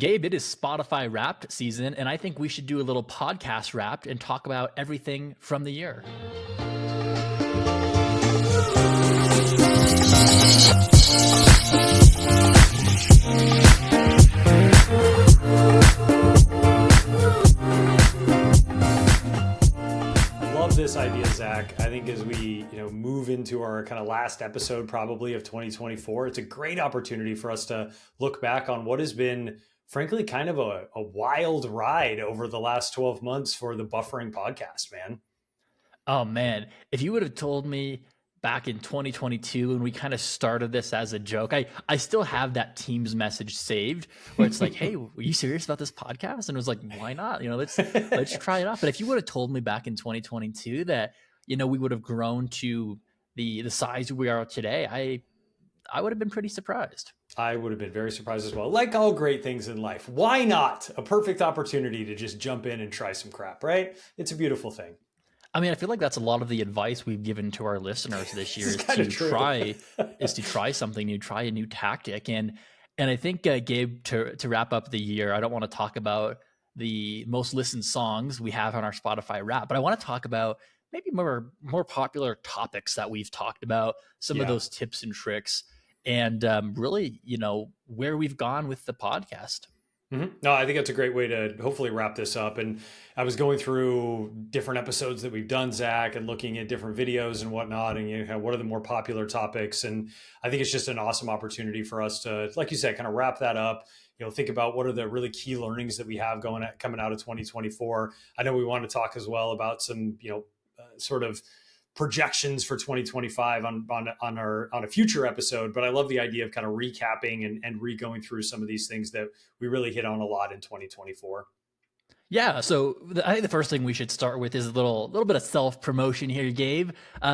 Gabe, it is Spotify Wrapped season, and I think we should do a little podcast Wrapped and talk about everything from the year. Love this idea, Zach. I think as we move into our kind of last episode probably of 2024, it's a great opportunity for us to look back on what has been, frankly, kind of a wild ride over the last 12 months for the Buffering podcast, man. Oh man, if you would have told me back in 2022 when we kind of started this as a joke, I still have that Teams message saved where it's like, "Hey, were you serious about this podcast?" And it was like, "Why not? Let's try it out." But if you would have told me back in 2022 that we would have grown to the size we are today, I would have been pretty surprised. I would have been very surprised as well. Like all great things in life, why not? A perfect opportunity to just jump in and try some crap, right? It's a beautiful thing. I mean, I feel like that's a lot of the advice we've given to our listeners this year is to try something new, try a new tactic. And I think, Gabe, to wrap up the year, I don't want to talk about the most listened songs we have on our Spotify Wrap, but I want to talk about maybe more popular topics that we've talked about, some of those tips and tricks, and really, where we've gone with the podcast. Mm-hmm. No, I think that's a great way to hopefully wrap this up. And I was going through different episodes that we've done, Zach, and looking at different videos and whatnot, and what are the more popular topics. And I think it's just an awesome opportunity for us to, like you said, kind of wrap that up. Think about what are the really key learnings that we have coming out of 2024. I know we want to talk as well about some, sort of projections for 2025 on a future episode, but I love the idea of kind of recapping and re-going through some of these things that we really hit on a lot in 2024. Yeah, so I think the first thing we should start with is a little bit of self-promotion here, Gabe.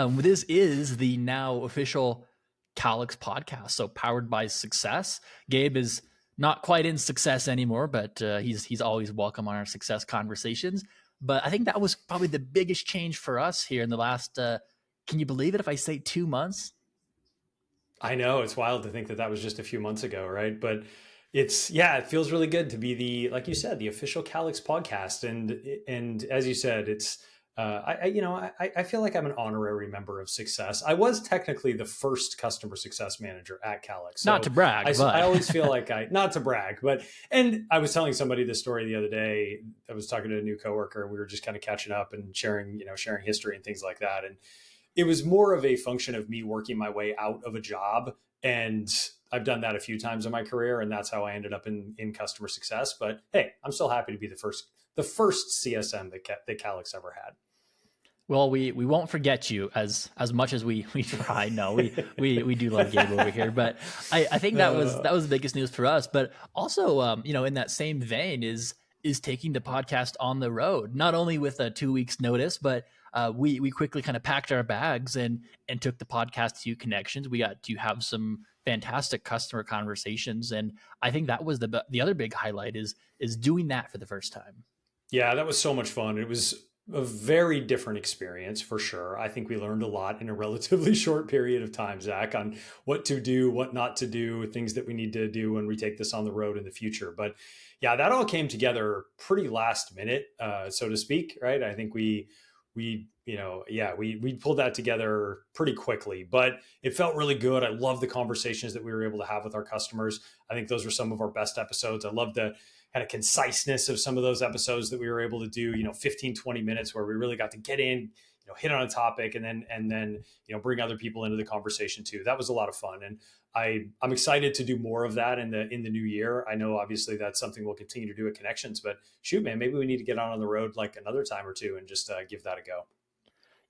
This is the now official Calyx podcast, so powered by Success. Gabe is not quite in Success anymore, but he's always welcome on our Success conversations. But I think that was probably the biggest change for us here in the last, can you believe it if I say 2 months? I know, it's wild to think that was just a few months ago, right? But it feels really good to be like you said, the official Calyx podcast. And as you said, it's, I feel like I'm an honorary member of Success. I was technically the first customer success manager at Calyx. So not to brag, I always feel like not to brag, and I was telling somebody this story the other day. I was talking to a new coworker and we were just kind of catching up and sharing history and things like that. And it was more of a function of me working my way out of a job. And I've done that a few times in my career. And that's how I ended up in customer success. But hey, I'm still happy to be the first CSM that Calyx ever had. Well, we won't forget you as much as we try. No, we do love Gabe over here, but I think that was the biggest news for us. But also, in that same vein is taking the podcast on the road, not only with a 2 weeks notice, but we quickly kind of packed our bags and took the podcast to Connections. We got to have some fantastic customer conversations, and I think that was the other big highlight is doing that for the first time. Yeah, that was so much fun. It was a very different experience for sure. I think we learned a lot in a relatively short period of time, Zach, on what to do, what not to do, things that we need to do when we take this on the road in the future. But yeah, that all came together pretty last minute, so to speak, right? I think we pulled that together pretty quickly, but it felt really good. I love the conversations that we were able to have with our customers. I think those were some of our best episodes. I love the kind of conciseness of some of those episodes that we were able to do, 15, 20 minutes where we really got to get in, hit on a topic and then, bring other people into the conversation too. That was a lot of fun. And I'm excited to do more of that in the new year. I know obviously that's something we'll continue to do at Connections, but shoot, man, maybe we need to get on the road like another time or two and just give that a go.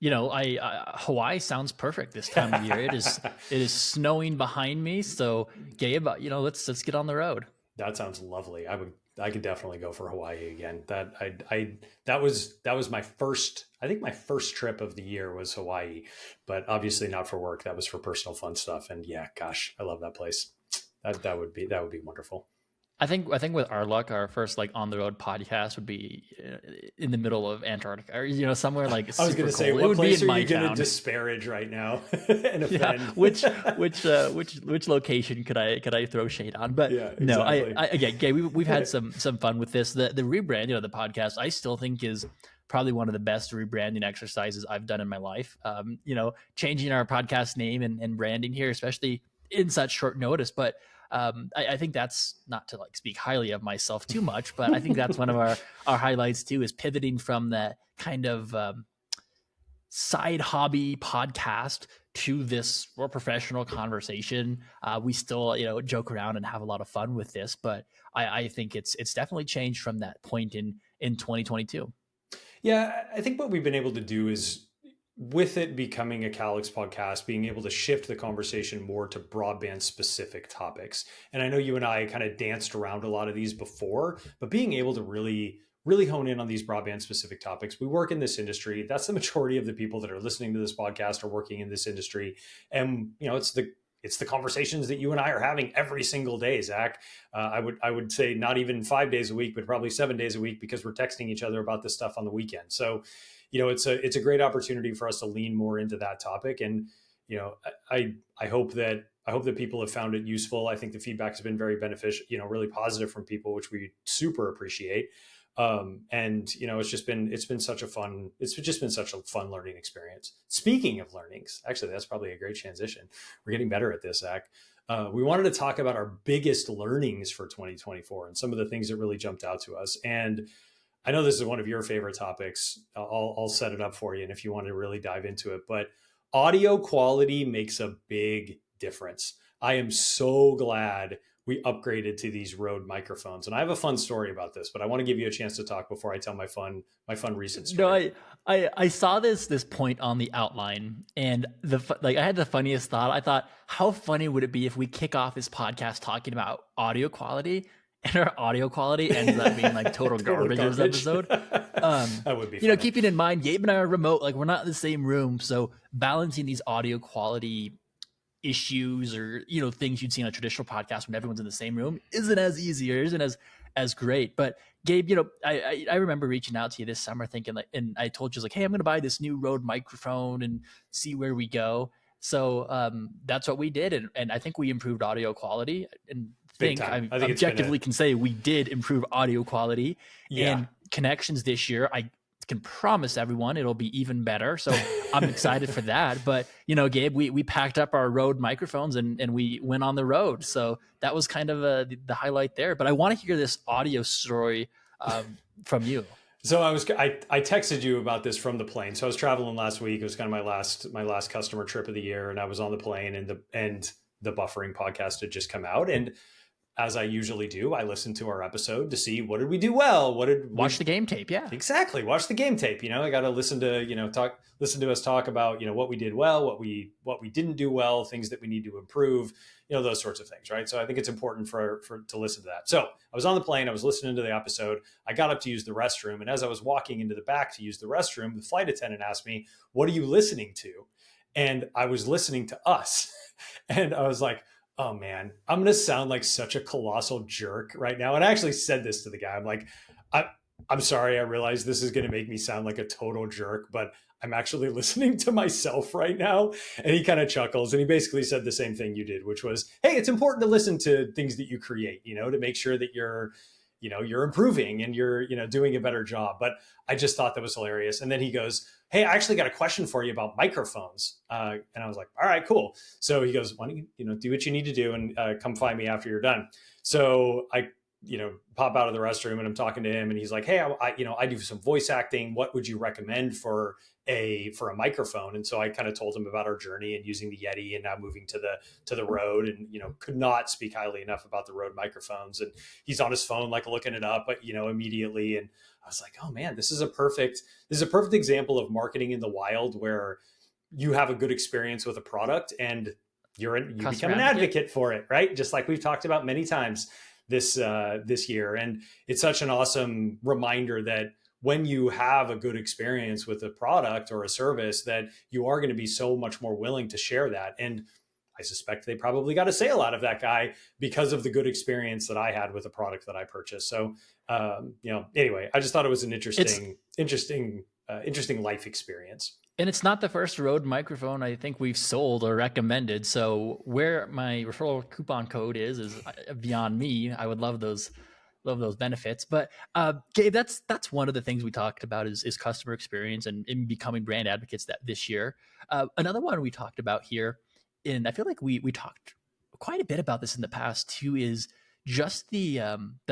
Hawaii sounds perfect this time of year. It is snowing behind me. So Gabe, let's get on the road. That sounds lovely. I could definitely go for Hawaii again. That was my first, I think my first trip of the year was Hawaii, but obviously not for work. That was for personal fun stuff. And yeah, gosh, I love that place. That would be wonderful. I think with our luck, our first like on the road podcast would be in the middle of Antarctica, or somewhere like I was going super to say, cold. It what would be place in are my you going to town. disparage right now and Yeah, offend? which location could I throw shade on? But Yeah, no, exactly. I again, Gay, we've had some fun with this. The rebranding of the podcast, I still think is probably one of the best rebranding exercises I've done in my life. Changing our podcast name and branding here, especially in such short notice, but I think that's not to like speak highly of myself too much, but I think that's one of our highlights too, is pivoting from that kind of side hobby podcast to this more professional conversation. We still, joke around and have a lot of fun with this, but I think it's definitely changed from that point in 2022. Yeah, I think what we've been able to do is, with it becoming a Calix podcast, being able to shift the conversation more to broadband specific topics. And I know you and I kind of danced around a lot of these before, but being able to really hone in on these broadband specific topics. We work in this industry. That's the majority of the people that are listening to this podcast are working in this industry. And, it's the conversations that you and I are having every single day, Zach. I would say not even 5 days a week, but probably 7 days a week, because we're texting each other about this stuff on the weekend. So, it's a great opportunity for us to lean more into that topic. And, I hope that people have found it useful. I think the feedback has been very beneficial, really positive from people, which we super appreciate. It's just been such a fun learning experience. Speaking of learnings, actually, that's probably a great transition. We're getting better at this, Zach. We wanted to talk about our biggest learnings for 2024 and some of the things that really jumped out to us. And I know this is one of your favorite topics. I'll set it up for you, and if you want to really dive into it, but audio quality makes a big difference. I am so glad we upgraded to these Rode microphones. And I have a fun story about this, but I want to give you a chance to talk before I tell my fun recent No, story. I saw this point on the outline, and I had the funniest thought. I thought, how funny would it be if we kick off this podcast talking about audio quality, and our audio quality ends up being like total garbage this episode. That would be funny. Keeping in mind, Gabe and I are remote, like we're not in the same room, so balancing these audio quality issues or things you'd see on a traditional podcast when everyone's in the same room isn't as easy or isn't as great. But Gabe, I remember reaching out to you this summer thinking like, and I told you like, hey, I'm going to buy this new Rode microphone and see where we go. So that's what we did, and I think we improved audio quality, and I objectively can say we did improve audio quality and connections this year. I can promise everyone it'll be even better. So I'm excited for that. But Gabe, we packed up our Rode microphones and we went on the road. So that was kind of the highlight there. But I want to hear this audio story from you. So I texted you about this from the plane. So I was traveling last week. It was kind of my last customer trip of the year, and I was on the plane, and the buffering podcast had just come out. And as I usually do, I listened to our episode to see what did we do well. Watch the game tape? Yeah, exactly. Watch the game tape. I got to listen to us talk about what we did well, what we didn't do well, things that we need to improve, those sorts of things, right? So I think it's important for to listen to that. So I was on the plane, I was listening to the episode. I got up to use the restroom, and as I was walking into the back to use the restroom, the flight attendant asked me, "What are you listening to?" And I was listening to us, and I was like, oh man, I'm going to sound like such a colossal jerk right now. And I actually said this to the guy. I'm like, I'm sorry. I realize this is going to make me sound like a total jerk, but I'm actually listening to myself right now. And he kind of chuckles, and he basically said the same thing you did, which was, hey, it's important to listen to things that you create, to make sure that you're improving and you're, doing a better job. But I just thought that was hilarious. And then he goes, hey, I actually got a question for you about microphones. And I was like, all right, cool. So he goes, why don't you, do what you need to do and come find me after you're done. So I, pop out of the restroom, and I'm talking to him, and he's like, hey, I do some voice acting. What would you recommend for a microphone? And so I kind of told him about our journey and using the Yeti and now moving to the Rode, and, could not speak highly enough about the Rode microphones. And he's on his phone, like looking it up, immediately. And I was like, oh man, this is a perfect example of marketing in the wild, where you have a good experience with a product and you become an advocate for it, right? Just like we've talked about many times this year. And it's such an awesome reminder that when you have a good experience with a product or a service, that you are going to be so much more willing to share that. And I suspect they probably got a sale out of that guy because of the good experience that I had with a product that I purchased. So, anyway, I just thought it was an It's interesting life experience. And it's not the first Rode microphone I think we've sold or recommended. So where my referral coupon code is beyond me. I would love those benefits. But Gabe, that's one of the things we talked about is customer experience and in becoming brand advocates that this year. Another one we talked about here, and I feel like we talked quite a bit about this in the past too, is just the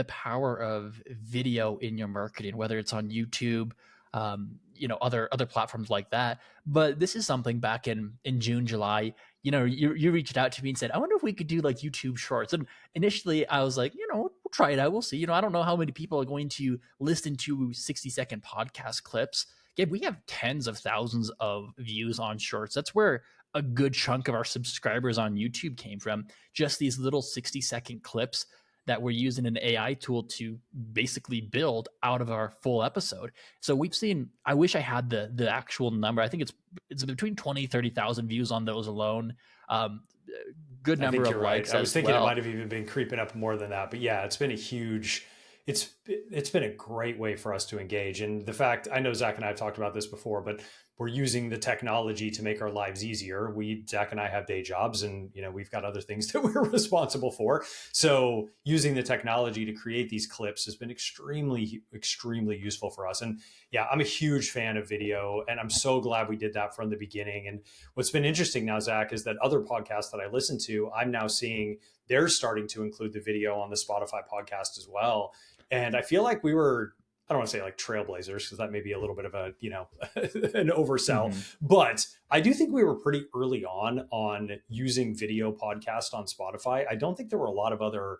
power of video in your marketing, whether it's on YouTube, other platforms like that. But this is something back in June, July. You reached out to me and said, I wonder if we could do like YouTube Shorts. And initially, I was like, we'll try it out. We'll see. I don't know how many people are going to listen to 60-second podcast clips. Gabe, we have tens of thousands of views on Shorts. That's where a good chunk of our subscribers on YouTube came from. Just these little 60-second clips that we're using an AI tool to basically build out of our full episode. So we've seen, I wish I had the actual number. I think it's between 20, 30,000 views on those alone. Good number of likes. Right. I was thinking it might have even been creeping up more than that, but yeah, it's been it's been a great way for us to engage. And the fact, I know Zach and I have talked about this before, but we're using the technology to make our lives easier. Zach and I have day jobs, and we've got other things that we're responsible for. So using the technology to create these clips has been extremely, extremely useful for us. And yeah, I'm a huge fan of video, and I'm so glad we did that from the beginning. And what's been interesting now, Zach, is that other podcasts that I listen to, I'm now seeing they're starting to include the video on the Spotify podcast as well. And I feel like I don't want to say like trailblazers, because that may be a little bit of a, an oversell, but I do think we were pretty early on using video podcast on Spotify. I don't think there were a lot of other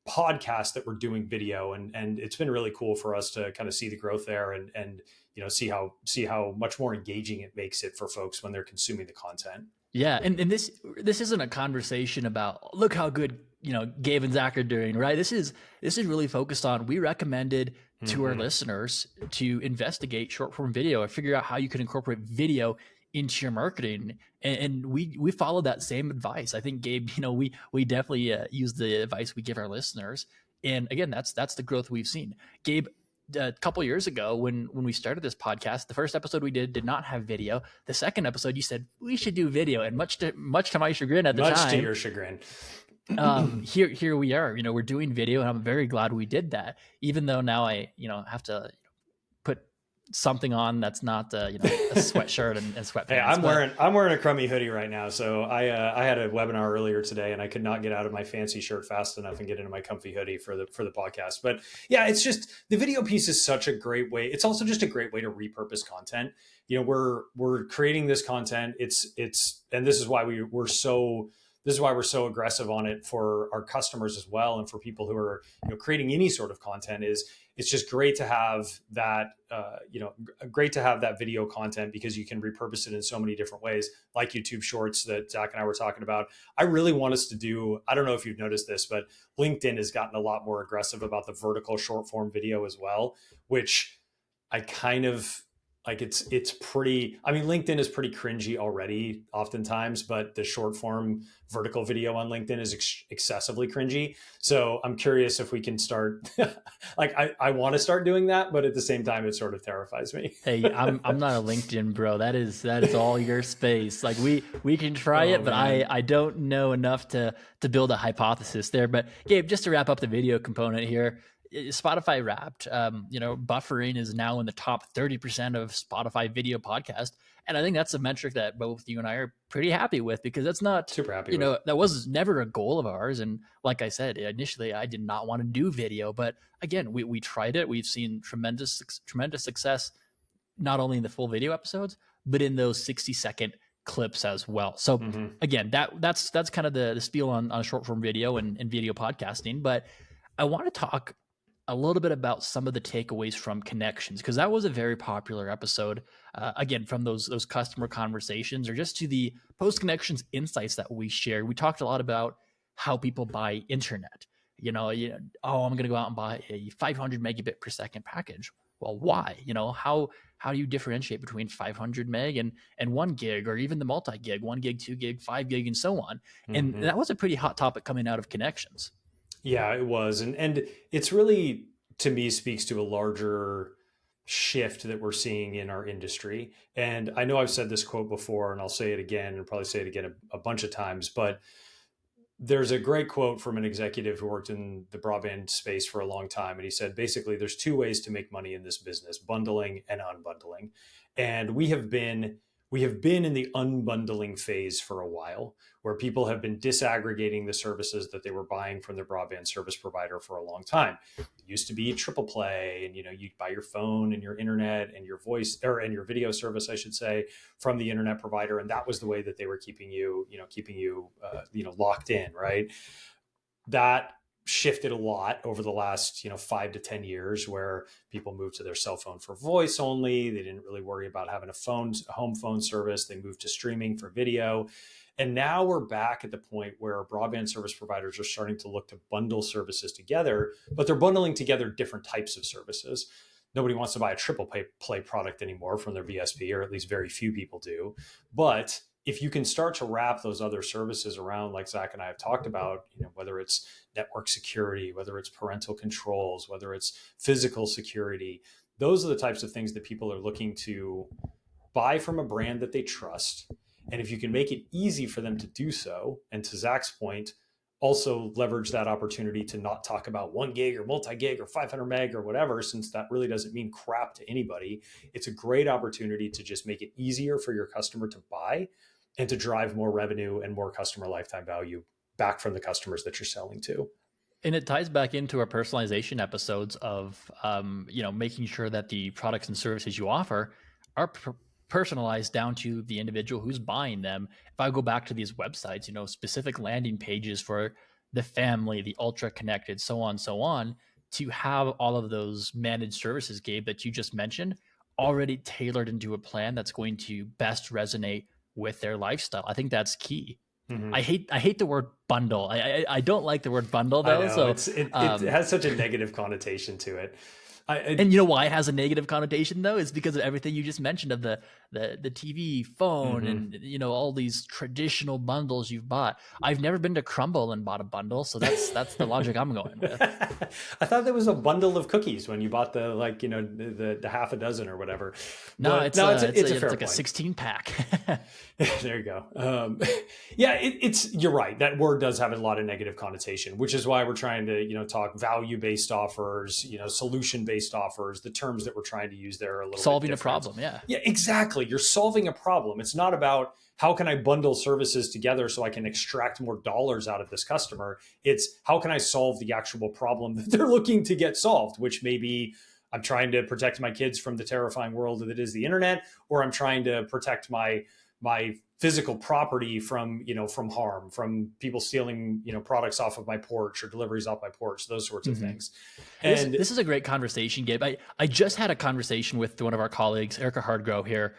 podcasts that were doing video, and it's been really cool for us to kind of see the growth there and see how much more engaging it makes it for folks when they're consuming the content. Yeah, and this isn't a conversation about look how good Gabe and Zack are doing, right? This is really focused on, we recommended to our listeners to investigate short form video and figure out how you can incorporate video into your marketing, and we follow that same advice. I think, Gabe, we definitely use the advice we give our listeners, and again, that's the growth we've seen. Gabe, a couple years ago when we started this podcast, the first episode we did not have video. The second episode, you said we should do video, and much to my chagrin at the time, much to your chagrin, here we are. We're doing video, and I'm very glad we did that. Even though now I have to put something on that's not a sweatshirt and sweatpants. Hey, I'm wearing a crummy hoodie right now. So I had a webinar earlier today, and I could not get out of my fancy shirt fast enough and get into my comfy hoodie for the podcast. But yeah, it's just, the video piece is such a great way. It's also just a great way to repurpose content. We're creating this content. And this is why we're so aggressive on it for our customers as well, and for people who are creating any sort of content. It's just great to have that video content, because you can repurpose it in so many different ways, like YouTube Shorts that Zach and I were talking about. I really want us to do, I don't know if you've noticed this, but LinkedIn has gotten a lot more aggressive about the vertical short form video as well, which I kind of like. It's pretty, LinkedIn is pretty cringy already oftentimes, but the short form vertical video on LinkedIn is excessively cringy. So I'm curious if we can start, I want to start doing that, but at the same time, it sort of terrifies me. Hey, I'm not a LinkedIn bro. That is all your space. Like we can try it, but I don't know enough to build a hypothesis there. But Gabe, just to wrap up the video component here, Spotify Wrapped, buffering is now in the top 30% of Spotify video podcast. And I think that's a metric that both you and I are pretty happy with, because that's not super happy. That was never a goal of ours. And like I said, initially I did not want to do video, but again, we tried it. We've seen tremendous success, not only in the full video episodes, but in those 60-second clips as well. So again, that's kind of the spiel on short form video and video podcasting. But I want to talk a little bit about some of the takeaways from Connections, because that was a very popular episode. Again, from those customer conversations, or just to the post Connections insights that we shared. We talked a lot about how people buy internet. I'm going to go out and buy a 500 megabit per second package. well, why? How do you differentiate between 500 meg and 1 gig, or even the multi gig, 1 gig, 2 gig, 5 gig, and so on? And Hmm. that was a pretty hot topic coming out of Connections. Yeah, it was. And it's really, to me, speaks to a larger shift that we're seeing in our industry. And I know I've said this quote before, and I'll say it again and probably say it again a bunch of times, but there's a great quote from an executive who worked in the broadband space for a long time. And he said, basically, there's two ways to make money in this business: bundling and unbundling. And we have been in the unbundling phase for a while, where people have been disaggregating the services that they were buying from their broadband service provider for a long time. It used to be triple play, and you'd buy your phone and your internet and your voice, or and your video service, I should say, from the internet provider, and that was the way that they were keeping you locked in, right? That shifted a lot over the last 5 to 10 years, where people moved to their cell phone for voice only. They didn't really worry about having a home phone service. They moved to streaming for video. And now we're back at the point where broadband service providers are starting to look to bundle services together, but they're bundling together different types of services. Nobody wants to buy a triple play product anymore from their BSP, or at least very few people do. But if you can start to wrap those other services around, like Zach and I have talked about, whether it's network security, whether it's parental controls, whether it's physical security, those are the types of things that people are looking to buy from a brand that they trust. And if you can make it easy for them to do so, and to Zach's point, also leverage that opportunity to not talk about 1 gig or multi-gig or 500 meg or whatever, since that really doesn't mean crap to anybody. It's a great opportunity to just make it easier for your customer to buy, and to drive more revenue and more customer lifetime value back from the customers that you're selling to. And it ties back into our personalization episodes of, making sure that the products and services you offer are personalized down to the individual who's buying them. If I go back to these websites, specific landing pages for the family, the ultra connected, so on, to have all of those managed services, Gabe, that you just mentioned, already tailored into a plan that's going to best resonate with their lifestyle. I think that's key. Mm-hmm. I hate the word bundle. I don't like the word bundle I though. know So it has such a negative connotation to it. and you know why it has a negative connotation though? Is because of everything you just mentioned of the TV, phone, Mm-hmm. and all these traditional bundles you've bought. I've never been to Crumble and bought a bundle, so that's the logic I'm going with. I thought there was a bundle of cookies when you bought the half a dozen or whatever. No, But no, it's a fair like a point. 16 pack. There you go. Yeah, you're right. That word does have a lot of negative connotation, which is why we're trying to talk value based offers, solution based offers. The terms that we're trying to use there are a little Solving bit a different. problem, yeah. Yeah, exactly. You're solving a problem. It's not about how can I bundle services together so I can extract more dollars out of this customer. It's how can I solve the actual problem that they're looking to get solved, which may be I'm trying to protect my kids from the terrifying world that is the internet, or I'm trying to protect my physical property from harm, from people stealing products off of my porch or deliveries off my porch, those sorts of things. And This is a great conversation, Gabe. I just had a conversation with one of our colleagues, Erica Hardgrove, here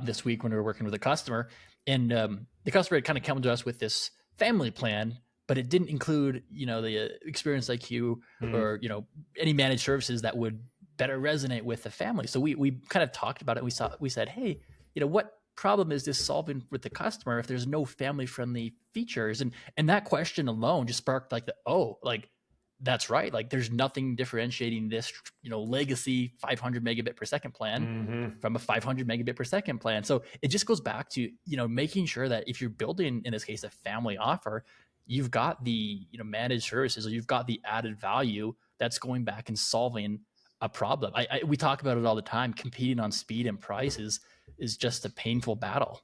this week when we were working with a customer, and the customer had kind of come to us with this family plan, but it didn't include the Experience IQ or any managed services that would better resonate with the family. So we kind of talked about it. We said, hey, what problem is this solving with the customer if there's no family friendly features? And that question alone just sparked that's right. Like there's nothing differentiating this, legacy 500 megabit per second plan mm-hmm. from a 500 megabit per second plan. So it just goes back to, making sure that if you're building, in this case, a family offer, you've got the, managed services, or you've got the added value that's going back and solving a problem. We talk about it all the time. Competing on speed and price is just a painful battle.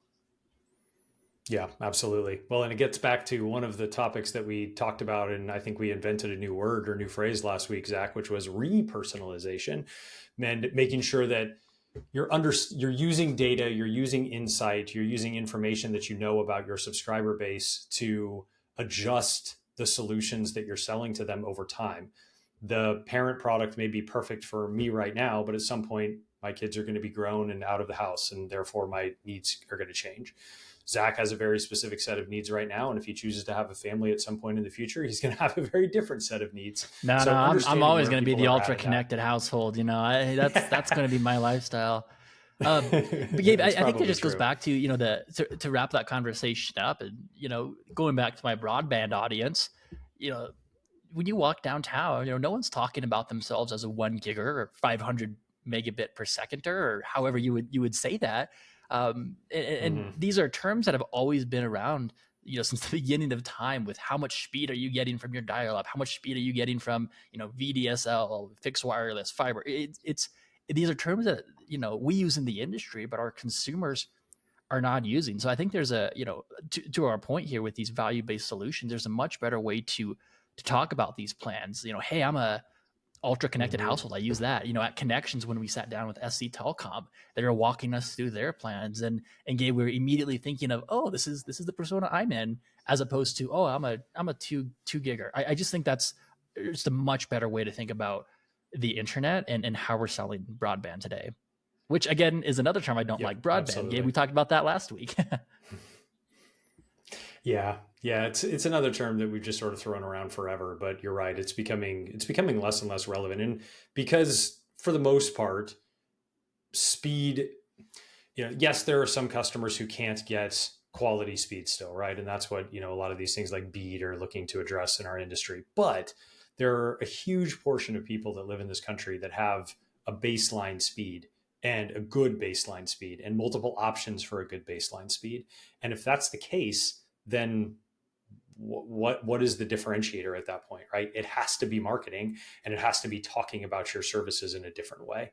Yeah, absolutely. Well, and it gets back to one of the topics that we talked about, and I think we invented a new word or new phrase last week, Zach, which was repersonalization, and making sure that you're using data, you're using insight, you're using information that you know about your subscriber base to adjust the solutions that you're selling to them over time. The parent product may be perfect for me right now, but at some point my kids are going to be grown and out of the house, and therefore my needs are going to change. Zach has a very specific set of needs right now, and if he chooses to have a family at some point in the future, he's going to have a very different set of needs. No, So I'm understanding always where going to be people the are ultra at in that. connected household. That's going to be my lifestyle. But Gabe, That's I think that probably just goes true. back to to wrap that conversation up, and going back to my broadband audience, you know, when you walk downtown, no one's talking about themselves as a 1 gigger or 500 megabit per second or however you would say that. And Hmm. these are terms that have always been around, since the beginning of time. With how much speed are you getting from your dial-up? How much speed are you getting from VDSL, fixed wireless, fiber? It's these are terms that we use in the industry, but our consumers are not using. So I think there's to our point here with these value-based solutions, there's a much better way to talk about these plans. Hey, I'm a ultra connected Hmm. household. I use that. At Connections, when we sat down with SC Telecom, they were walking us through their plans, and Gabe, we were immediately thinking of, oh, this is the persona I'm in, as opposed to, oh, I'm a two gigger. I just think that's just a much better way to think about the internet and how we're selling broadband today. Which again is another term I don't Yep, like, broadband. Gabe, absolutely. we talked about that last week. Yeah, yeah, it's another term that we've just sort of thrown around forever, but you're right, it's becoming less and less relevant. And because for the most part, speed, yes, there are some customers who can't get quality speed still, right? And that's what, a lot of these things like BEAD are looking to address in our industry. But there are a huge portion of people that live in this country that have a baseline speed and a good baseline speed and multiple options for a good baseline speed. And if that's the case, then what is the differentiator at that point, right? It has to be marketing, and it has to be talking about your services in a different way.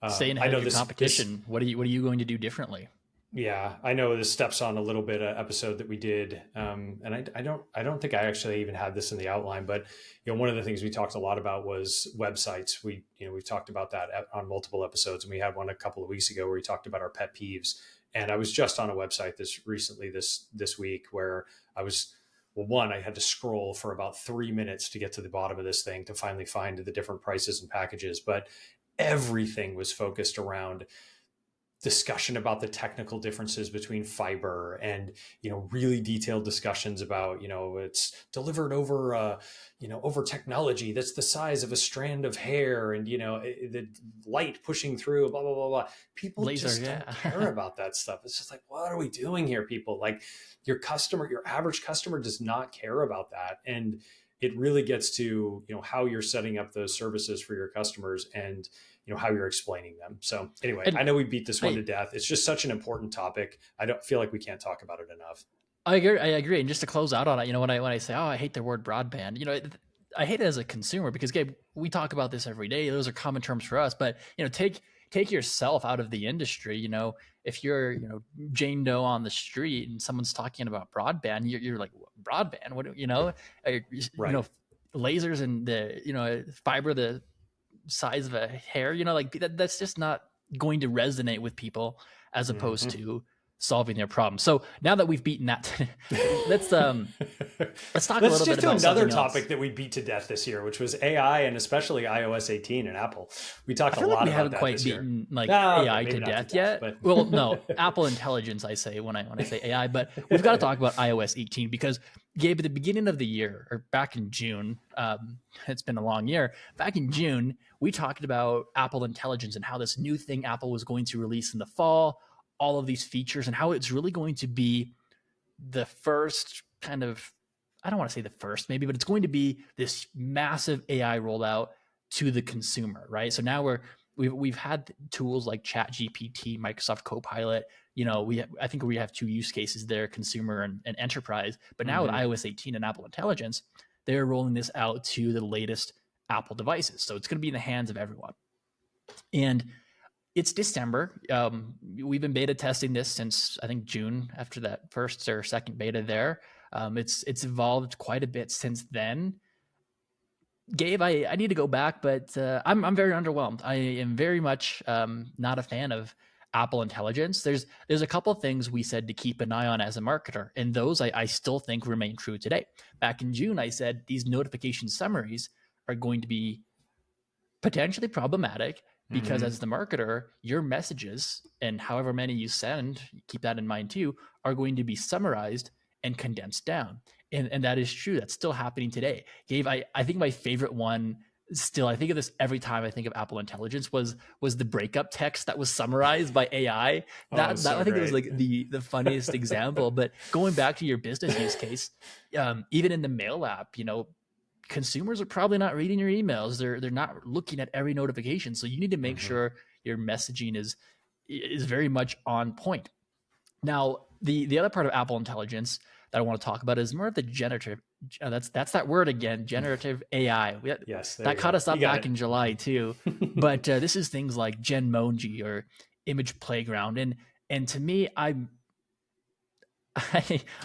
Staying I ahead of know your this competition. What are you going to do differently? yeah, I know this steps on a little bit episode that we did, and I don't think I actually even had this in the outline, but one of the things we talked a lot about was websites. We've talked about that on multiple episodes, and we had one a couple of weeks ago where we talked about our pet peeves. And I was just on a website this week where I was, well, one, I had to scroll for about 3 minutes to get to the bottom of this thing to finally find the different prices and packages, but everything was focused around discussion about the technical differences between fiber, and really detailed discussions about it's delivered over over technology that's the size of a strand of hair, and the light pushing through, blah blah blah blah. People Laser, just don't yeah. care about that stuff. It's just like, what are we doing here, people? Like, your average customer does not care about that. And it really gets to how you're setting up those services for your customers, and how you're explaining them. So anyway, And I know we beat this one I to death. It's just such an important topic. I don't feel like we can't talk about it enough. I agree. I agree. And just to close out on it, when I say, oh, I hate the word broadband, I hate it as a consumer because, Gabe, we talk about this every day. Those are common terms for us. But take yourself out of the industry. If you're Jane Doe on the street and someone's talking about broadband, you're like, broadband? What Right. lasers and the fiber the size of a hair? Like that's just not going to resonate with people as opposed Mm-hmm. to solving their problem. So now that we've beaten that, let's let's talk a Let's little bit shift to about another something else. topic that we beat to death this year, which was AI, and especially iOS 18 and Apple. We I talked a feel like lot we about haven't that quite this year. beaten like Ah, okay, AI to maybe not to death death, yet. but Well, no, Apple Intelligence, I say when I say AI, but we've got to talk about iOS 18 because, Gabe, at the beginning of the year, or back in June, it's been a long year. Back in June, we talked about Apple Intelligence and how this new thing Apple was going to release in the fall, all of these features, and how it's really going to be the first kind of, I don't want to say the first maybe, but it's going to be this massive AI rollout to the consumer, right? So now we've had tools like Chat GPT, Microsoft Copilot. I think we have two use cases there, consumer and enterprise. But now with mm-hmm. iOS 18 and Apple Intelligence, they're rolling this out to the latest Apple devices. So it's going to be in the hands of everyone. And it's December. We've been beta testing this since I think June after that first or second beta there. It's evolved quite a bit since then. Gabe, I need to go back, but I'm very underwhelmed. I am very much not a fan of Apple Intelligence. There's a couple of things we said to keep an eye on as a marketer, and those I still think remain true today. Back in June, I said these notification summaries are going to be potentially problematic because Hmm. as the marketer, your messages and however many you send, keep that in mind too, are going to be summarized and condensed down. And that is true. That's still happening today. Gabe, I think my favorite one still, I think of this every time I think of Apple Intelligence, was the breakup text that was summarized by AI. Oh, That I so think it was great. like the funniest example. But going back to your business use case, even in the mail app, consumers are probably not reading your emails. They're not looking at every notification. So you need to make Hmm. sure your messaging is very much on point. Now, the other part of Apple Intelligence that I want to talk about is more of the generative. That's that word again, generative AI. Yes, there That you caught go. us You up got back in July too. it. But this is things like Genmoji or Image Playground, and to me, I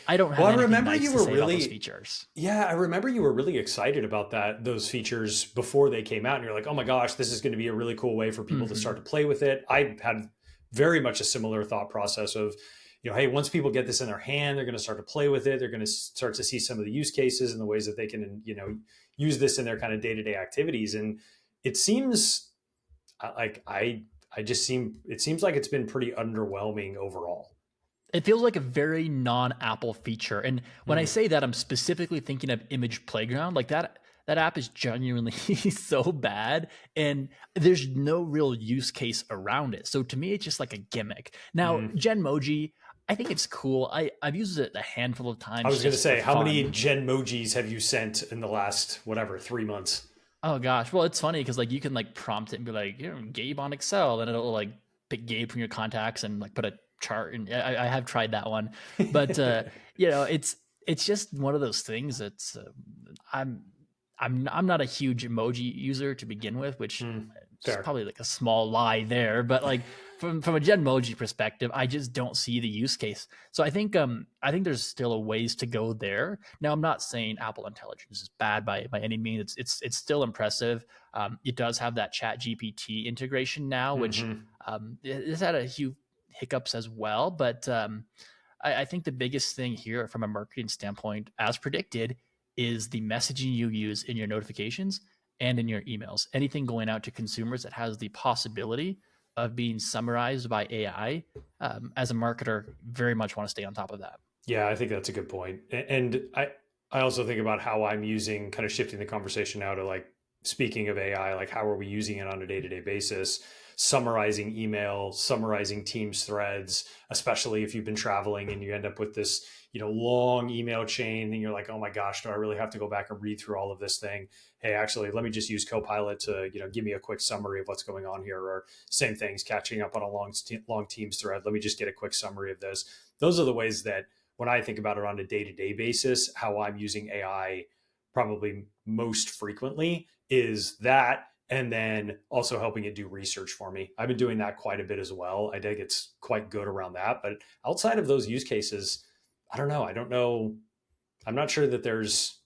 I don't have Well, I anything remember nice you to were say about those really, features. yeah, I remember you were really excited about those features before they came out. And you're like, oh my gosh, this is going to be a really cool way for people to start Hmm. to play with it. I had very much a similar thought process of, hey, once people get this in their hand, they're going to start to play with it. They're going to start to see some of the use cases and the ways that they can, use this in their kind of day-to-day activities. And it seems like it seems like it's been pretty underwhelming overall. It feels like a very non-Apple feature. And when I Hmm. say that, I'm specifically thinking of Image Playground. Like that app is genuinely so bad, and there's no real use case around it. So to me, it's just like a gimmick. Now, Hmm. Genmoji, I think it's cool. I've used it a handful of I times was going to just for say, how many fun. Genmojis have you sent in the last, whatever, 3 months? Oh gosh, well it's funny because like you can like prompt it and be like, Gabe on Excel, and it'll like pick Gabe from your contacts and like put a chart. And I have tried that one, but it's just one of those things that's I'm I'm not a huge emoji user to begin with, which Hmm, is fair. probably like a small lie there. But like from a Genmoji perspective, I just don't see the use case. So I think there's still a ways to go there. Now I'm not saying Apple Intelligence is bad by any means. It's still impressive. It does have that Chat GPT integration now, which Hmm. it's had a few hiccups as well. But I think the biggest thing here from a marketing standpoint, as predicted, is the messaging you use in your notifications and in your emails. Anything going out to consumers that has the possibility of being summarized by AI, as a marketer, very much want to stay on top of that. Yeah, I think that's a good point. And I also think about how I'm using, kind of shifting the conversation now to like, speaking of AI, like how are we using it on a day-to-day basis? Summarizing email, summarizing Teams threads, especially if you've been traveling and you end up with this, long email chain, and you're like, oh my gosh, do I really have to go back and read through all of this thing? Hey, actually, let me just use Copilot to, give me a quick summary of what's going on here. Or same things, catching up on a long Teams thread. Let me just get a quick summary of this. Those are the ways that, when I think about it on a day-to-day basis, how I'm using AI probably most frequently is that, and then also helping it do research for me. I've been doing that quite a bit as well. I think it's quite good around that. But outside of those use cases, I don't know. I don't know. I'm not sure that there's,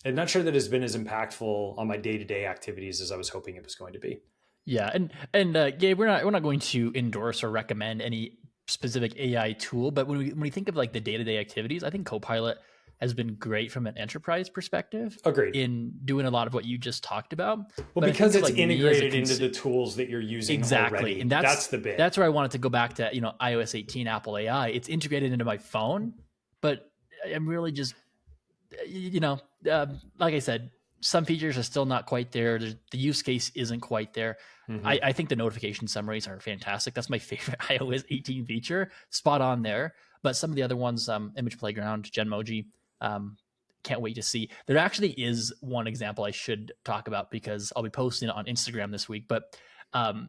I'm not sure that it's been as impactful on my day-to-day activities as I was hoping it was going to be. Yeah, and Gabe, we're not going to endorse or recommend any specific AI tool, but when we think of like the day to day activities, I think Copilot has been great from an enterprise perspective Agreed. in doing a lot of what you just talked about. Well, But I think because of it's like me as a integrated into the tools that you're using exactly, and already. That's the bit. that's where I wanted to go back to iOS 18 Apple AI. It's integrated into my phone, but I'm really just you know, like I said, some features are still not quite there. The use case isn't quite there. Hmm. I think the notification summaries are fantastic. That's my favorite iOS 18 feature, spot on there. But some of the other ones, Image Playground, Genmoji, um, can't wait to see. There actually is one example I should talk about because I'll be posting it on Instagram this week. But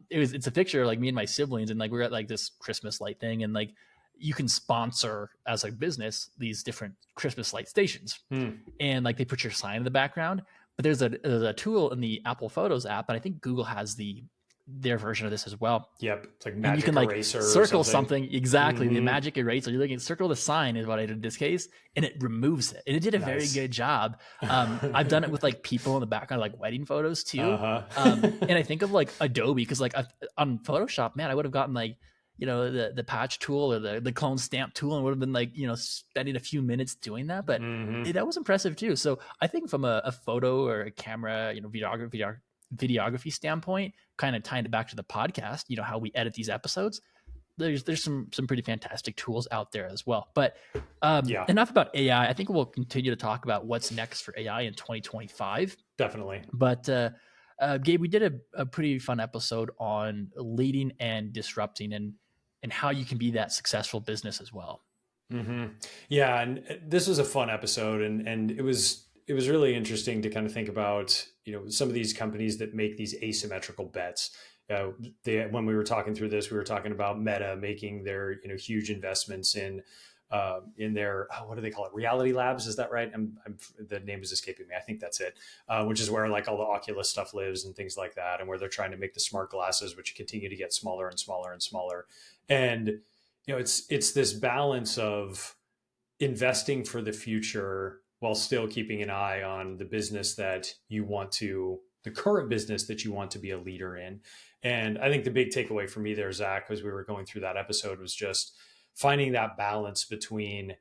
it's a picture of like me and my siblings, and like we're at like this Christmas light thing, and like you can sponsor as a business these different Christmas light stations, Hmm. and like they put your sign in the background. But there's a tool in the Apple Photos app, and I think Google has their version of this as well. Yep. It's like And you can magic like eraser or circle something. something exactly the Hmm. magic eraser. You're looking at circle the sign is what I did in this case, and it removes it. And it did a very Nice. good job. I've done it with like people in the background, like wedding photos too. Uh-huh. And I think of like Adobe because like on Photoshop, man, I would have gotten like the patch tool or the clone stamp tool and would have been like spending a few minutes doing that, but Hmm. that was impressive too. So I think from a photo or a camera, videography videography standpoint, kind of tying it back to the podcast, how we edit these episodes, there's some pretty fantastic tools out there as well. But Yeah, enough about AI. I think we'll continue to talk about what's next for AI in 2025. definitely. But Gabe, we did a pretty fun episode on leading and disrupting, and how you can be that successful business as well. Mm-hmm. Yeah, and this was a fun episode, and it was really interesting to kind of think about some of these companies that make these asymmetrical bets. When we were talking through this, we were talking about Meta making their huge investments in their what do they call it, Reality Labs, is that right? The name is escaping me. I think that's it, which is where like all the Oculus stuff lives and things like that, and where they're trying to make the smart glasses, which continue to get smaller and smaller and smaller. And it's this balance of investing for the future while still keeping an eye on the business that you want to, the current business that you want to be a leader in. And I think the big takeaway for me there, Zach, as we were going through that episode, was just finding that balance between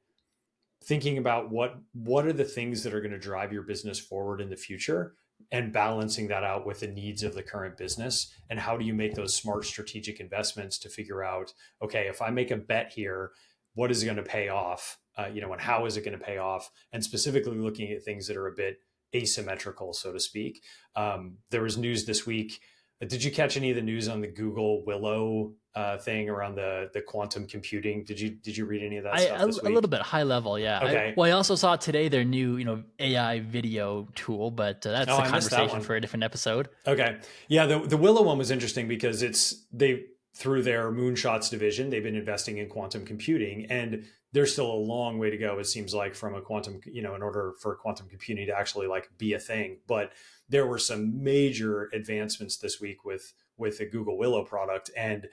thinking about what are the things that are going to drive your business forward in the future, and balancing that out with the needs of the current business, and how do you make those smart strategic investments to figure out, okay, if I make a bet here, what is it going to pay off, and how is it going to pay off, and specifically looking at things that are a bit asymmetrical, so to speak. There was news this week. Did you catch any of the news on the Google Willow thing around the quantum computing? Did you read any of that stuff this week? A little bit high level, yeah. Okay. I also saw today their new AI video tool, but that's a conversation for a different episode. Okay, yeah, the Willow one was interesting because through their Moonshots division, they've been investing in quantum computing, and there's still a long way to go, it seems like, from a quantum, in order for quantum computing to actually like be a thing. But there were some major advancements this week with the Google Willow product. And,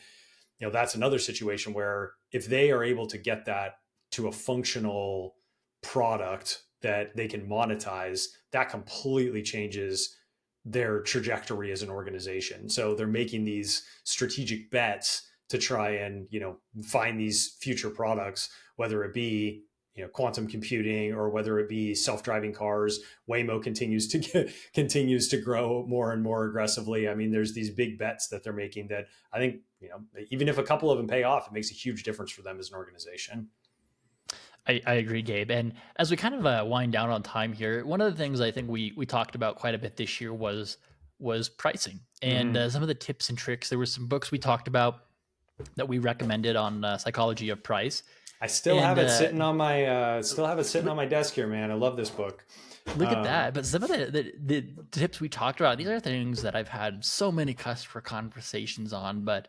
that's another situation where if they are able to get that to a functional product that they can monetize, that completely changes their trajectory as an organization. So they're making these strategic bets to try and, find these future products, whether it be, quantum computing, or whether it be self-driving cars. Waymo continues to grow more and more aggressively. I mean, there's these big bets that they're making that I think, even if a couple of them pay off, it makes a huge difference for them as an organization. I agree, Gabe. And as we kind of wind down on time here, one of the things I think we talked about quite a bit this year was pricing, and some of the tips and tricks. There were some books we talked about that we recommended on psychology of price. I still have it sitting on my desk here, man. I love this book. Look at that. But some of the tips we talked about, these are things that I've had so many customer conversations on. But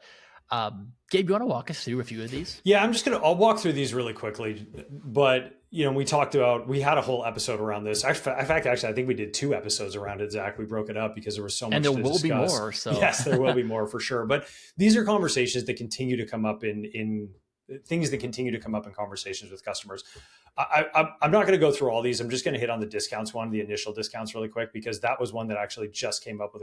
Gabe, you want to walk us through a few of these? Yeah, I'll walk through these really quickly. But, we had a whole episode around this. In fact, I think we did 2 episodes around it, Zach. We broke it up because there was so much to discuss. And there will be more. So yes, there will be more for sure. But these are conversations that continue to come up in things that continue to come up in conversations with customers. I'm not going to go through all these. I'm just going to hit on the discounts one, the initial discounts, really quick, because that was one that actually just came up with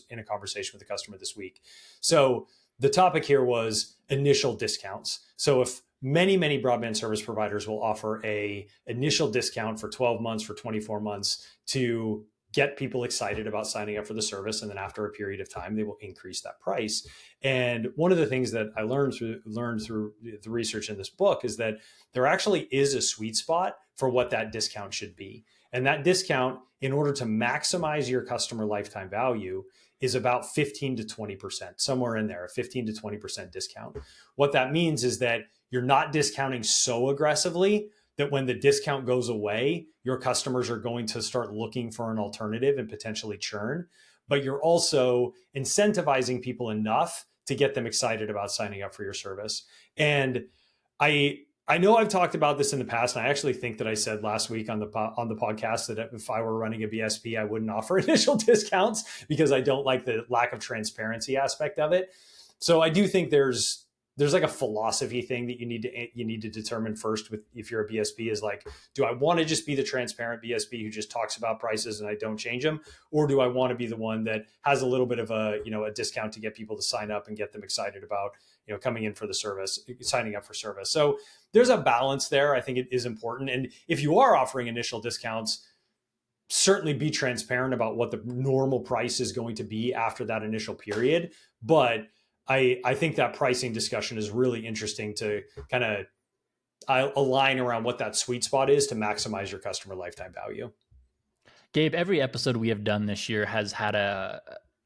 in a conversation with a customer this week. So the topic here was initial discounts. So if many broadband service providers will offer a initial discount for 12 months, for 24 months to get people excited about signing up for the service. And then after a period of time, they will increase that price. And one of the things that I learned through the research in this book is that there actually is a sweet spot for what that discount should be. And that discount, in order to maximize your customer lifetime value, is about 15 to 20%, somewhere in there, a 15 to 20% discount. What that means is that you're not discounting so aggressively that when the discount goes away, your customers are going to start looking for an alternative and potentially churn. But you're also incentivizing people enough to get them excited about signing up for your service. And I know I've talked about this in the past, and I actually think that I said last week on the podcast that if I were running a BSP, I wouldn't offer initial discounts because I don't like the lack of transparency aspect of it. So I do think there's like a philosophy thing that you need to determine first with, if you're a BSP, is like, do I want to just be the transparent BSP who just talks about prices and I don't change them? Or do I want to be the one that has a little bit of a discount to get people to sign up and get them excited about, coming in for the service, signing up for service? So there's a balance there. I think it is important. And if you are offering initial discounts, certainly be transparent about what the normal price is going to be after that initial period. But I think that pricing discussion is really interesting to kind of align around what that sweet spot is to maximize your customer lifetime value. Gabe, every episode we have done this year has had a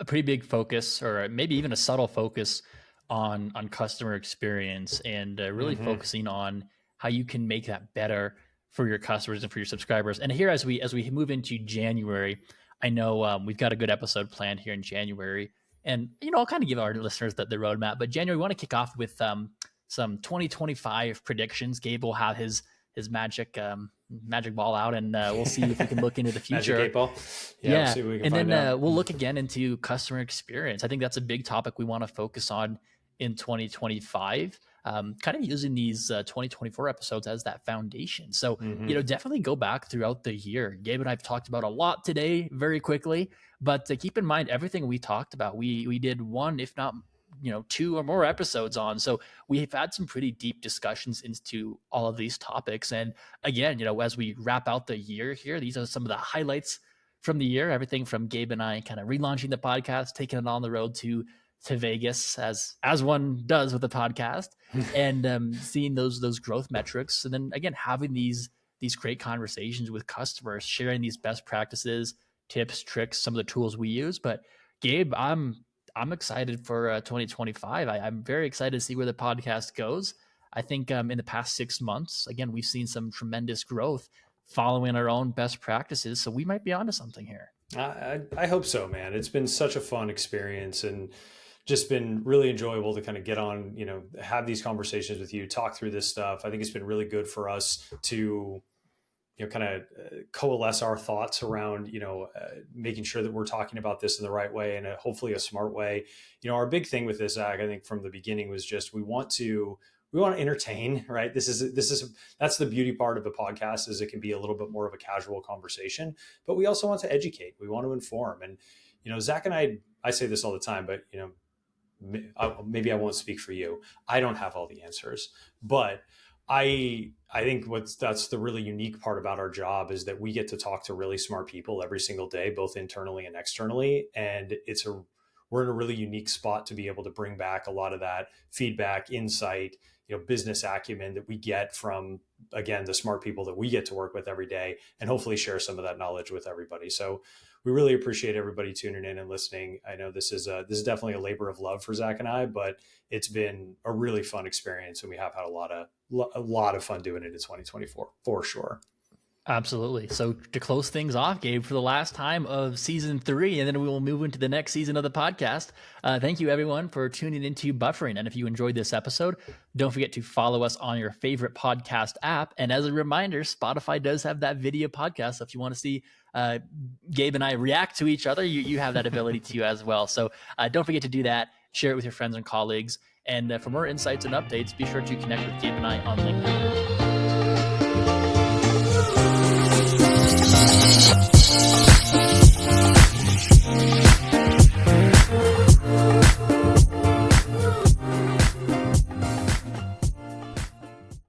pretty big focus, or maybe even a subtle focus, on customer experience, and really focusing on how you can make that better for your customers and for your subscribers. And here, as we move into January, I know we've got a good episode planned here in January, and I'll kind of give our listeners the roadmap. But January, we want to kick off with some 2025 predictions. Gabe will have his magic ball out, and we'll see if we can look into the future. Magic 8 ball. Yeah. We'll see what we can And find then out. we'll look again into customer experience. I think that's a big topic we want to focus on in 2025. Kind of using these 2024 episodes as that foundation. So, definitely go back throughout the year. Gabe and I have talked about a lot today very quickly, but keep in mind everything we talked about. We did one, if not, 2 or more episodes on. So we've had some pretty deep discussions into all of these topics. And again, as we wrap out the year here, these are some of the highlights from the year. Everything from Gabe and I kind of relaunching the podcast, taking it on the road to Vegas, as one does with the podcast, and seeing those growth metrics, and then again having these great conversations with customers, sharing these best practices, tips, tricks, some of the tools we use. But Gabe, I'm excited for 2025. I'm very excited to see where the podcast goes. I think in the past 6 months, again, we've seen some tremendous growth following our own best practices. So we might be onto something here. I hope so, man. It's been such a fun experience, and just been really enjoyable to kind of get on, have these conversations with you, talk through this stuff. I think it's been really good for us to, kind of coalesce our thoughts around, making sure that we're talking about this in the right way and hopefully a smart way. Our big thing with this, Zach, I think from the beginning was just, we want to entertain, right? That's the beauty part of the podcast, is it can be a little bit more of a casual conversation, but we also want to educate. We want to inform. And, Zach and I say this all the time, but, maybe I won't speak for you. I don't have all the answers, but I think that's the really unique part about our job, is that we get to talk to really smart people every single day, both internally and externally. And we're in a really unique spot to be able to bring back a lot of that feedback, insight, business acumen that we get from, again, the smart people that we get to work with every day, and hopefully share some of that knowledge with everybody. So we really appreciate everybody tuning in and listening. I know this is definitely a labor of love for Zach and I, but it's been a really fun experience, and we have had a lot of fun doing it in 2024 for sure. Absolutely. So to close things off, Gabe, for the last time of season 3, and then we will move into the next season of the podcast. Thank you, everyone, for tuning into Buffering. And if you enjoyed this episode, don't forget to follow us on your favorite podcast app. And as a reminder, Spotify does have that video podcast. So if you want to see Gabe and I react to each other, you have that ability to as well. So don't forget to do that. Share it with your friends and colleagues. And for more insights and updates, be sure to connect with Gabe and I on LinkedIn.